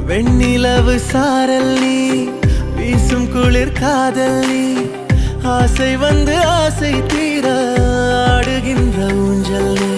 வெண்ணிலவு சாரல் நீ வீசும் குளிர் காதல் நீ ஆசை வந்து ஆசை தீர ஆடுகின்ற ஊஞ்சல் நீ